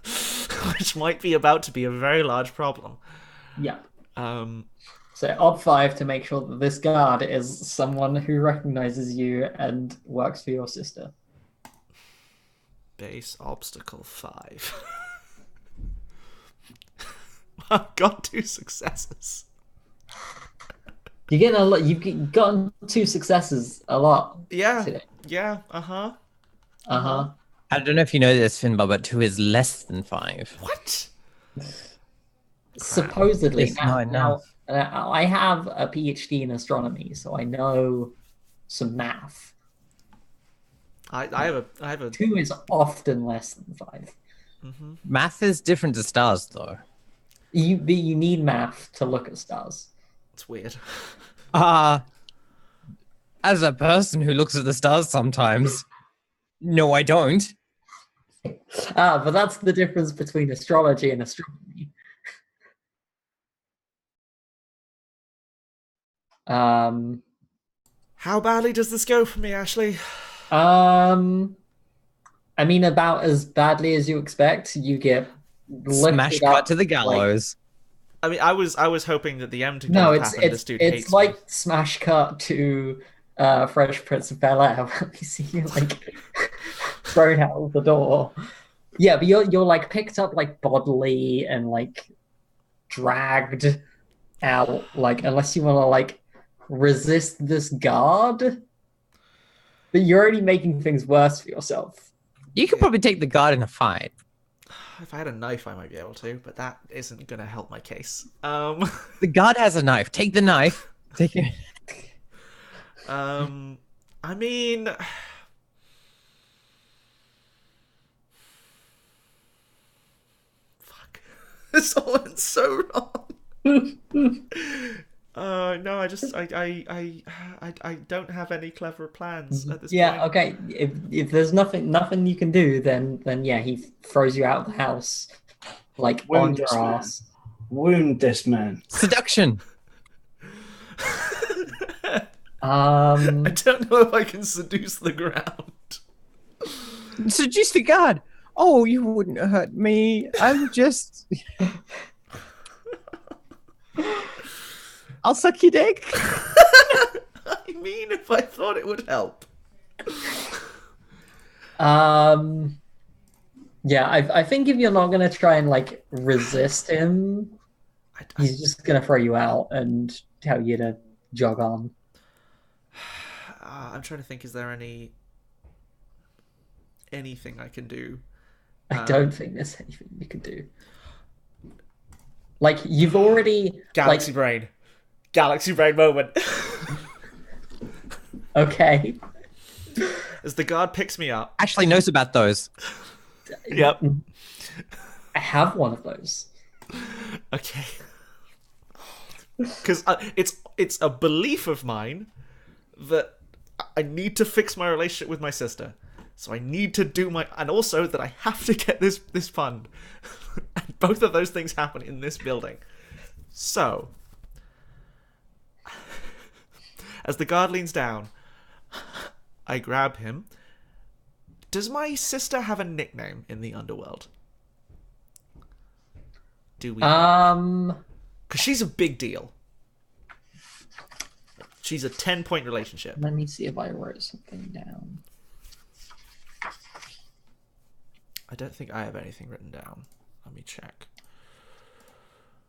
which might be about to be a very large problem. Yeah. Um, So ob 5 to make sure that this guard is someone who recognizes you and works for your sister. base obstacle 5. I've got 2 successes. You're getting a lot. You've gotten 2 successes a lot. Yeah. Today. Yeah. Uh-huh. I don't know if you know this, Finbar, but 2 is less than 5. What? Supposedly, It's not now, enough. I have a PhD in astronomy, so I know some math. I have a 2 is often less than 5. Math is different to stars, though. You need math to look at stars. It's weird. As a person who looks at the stars sometimes, no, I don't. But that's the difference between astrology and astronomy. How badly does this go for me, Ashley? I mean, about as badly as you expect. You get Smash lifted cut up, to the gallows. I mean, I was hoping that the end to No, happen. This dude hates it's like me. smash cut to Fresh Prince of Bel-Air. We see you like thrown out of the door. Yeah, but you're like picked up like bodily and like dragged out. Like unless you want to like resist this guard, but you're already making things worse for yourself. You could probably take the guard in a fight. If I had a knife, I might be able to, but that isn't gonna help my case. The guard has a knife. Take the knife. Take it. I mean, fuck, this all went so wrong. No, I don't have any clever plans at this Yeah, point. okay. If there's nothing you can do, then yeah, he throws you out of the house, like on Wound your this man. ass. Wound this man. Seduction. I don't know if I can seduce the ground. Seduce the guard. Oh, you wouldn't hurt me. I'm just. I'll suck your dick. I mean, if I thought it would help. Yeah, I think if you're not gonna try and like resist him, he's just gonna throw you out and tell you to jog on. I'm trying to think. Is there anything I can do? I don't think there's anything you can do. Like you've already Galaxy brain moment. Okay. As the guard picks me up. Ashley knows about those. Yep. I have one of those. Okay. Because it's a belief of mine that I need to fix my relationship with my sister. So I need to do and also that I have to get this fund. And both of those things happen in this building. So, as the guard leans down, I grab him. Does my sister have a nickname in the underworld? Do we? Because she's a big deal. She's a 10-point relationship. Let me see if I wrote something down. I don't think I have anything written down. Let me check.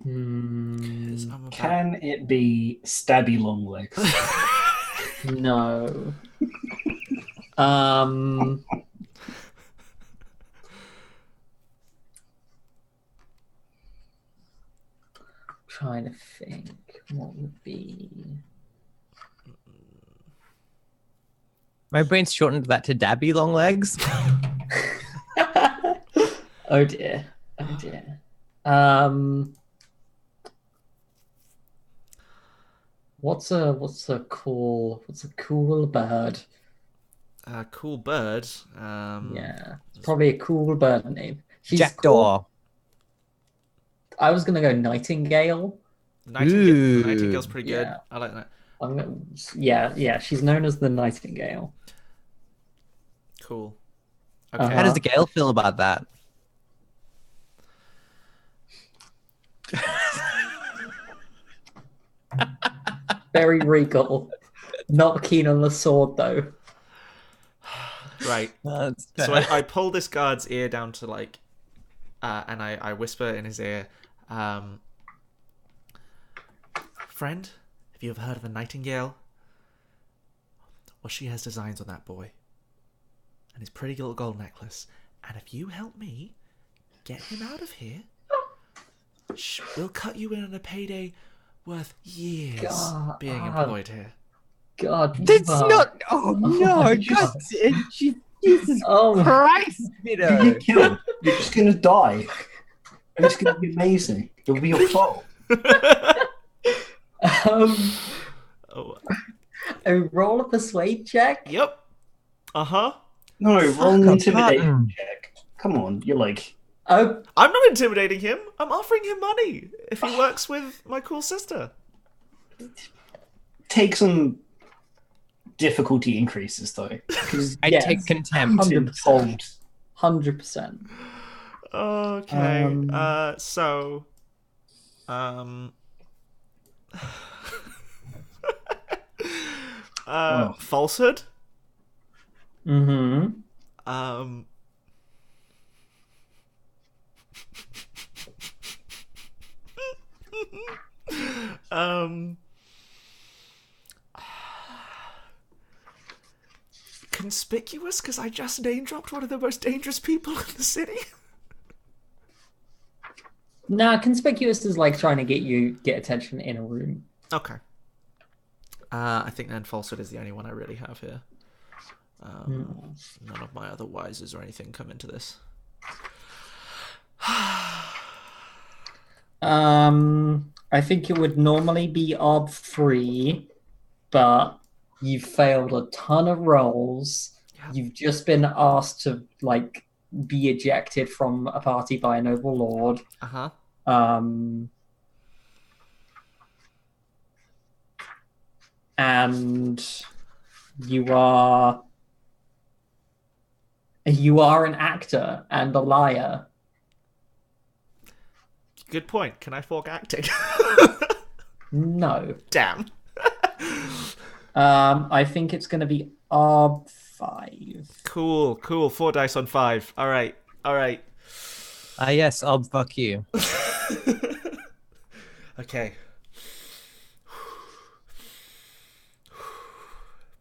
Hmm, 'Cause I'm about... Can it be Stabby Longlegs? no. Um, trying to think what would be. My brain's shortened that to Dabby Long Legs. Oh dear. Oh dear. Um, what's a cool bird? Cool bird. Yeah, it's probably a cool bird name. She's Jackdaw. cool. I was gonna go nightingale. Nightingale's pretty good. Yeah. I like that. Yeah. She's known as the nightingale. Cool. Uh-huh. Okay. How does the Gale feel about that? Very regal. Not keen on the sword though. Right. That's So I pull this guard's ear down to like, and I whisper in his ear, friend, have you ever heard of the nightingale? Well, she has designs on that boy. And his pretty little gold necklace. And if you help me get him out of here, we'll cut you in on a payday worth years God. being employed here. God, That's Eva. not. Oh no! my God, God. Jesus Oh, Christ, You Vito. get killed. You're just gonna die. And it's gonna be amazing. It'll be your fault. Oh, a roll a persuade check. yep. Uh-huh. No, roll an Fuck a intimidation button. check. Come on, you're like, Oh, I'm not intimidating him. I'm offering him money if he works with my cool sister. take some difficulty increases though. Because I Yes. take contempt. 100%. 100%. Okay. Um, So Oh. falsehood. Mm-hmm. Um um conspicuous because I just name dropped one of the most dangerous people in the city. Nah, conspicuous is like trying to get attention in a room. Okay. I think then falsehood is the only one I really have here. None of my other wises or anything come into this. I think it would normally be ob 3, but you've failed a ton of rolls. Yeah. You've just been asked to like be ejected from a party by a noble lord. Uh-huh. And you are an actor and a liar. Good point. Can I fork acting? No. Damn. I think it's going to be ob 5. Cool. 4 dice on 5. All right. Yes, I'll fuck you. Okay.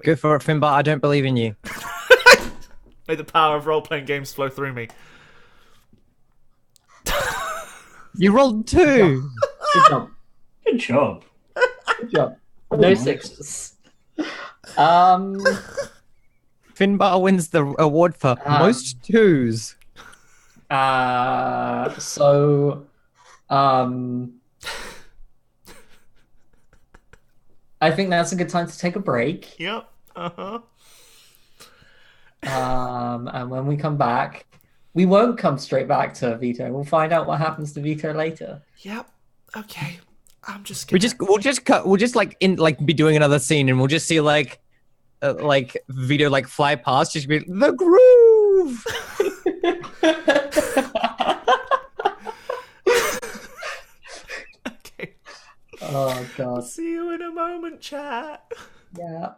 Go for it, Finbar. I don't believe in you. May the power of role-playing games flow through me. You rolled 2. Good job. good job. Good job. No 6s. Finbar wins the award for most 2s. So I think that's a good time to take a break. Yep. Uh-huh. And when we come back, we won't come straight back to Vito. We'll find out what happens to Vito later. Yep. Okay. I'm just gonna... We'll just be doing another scene, and we'll just see like Vito like fly past, just be the groove. Okay. Oh god. See you in a moment, chat. Yeah.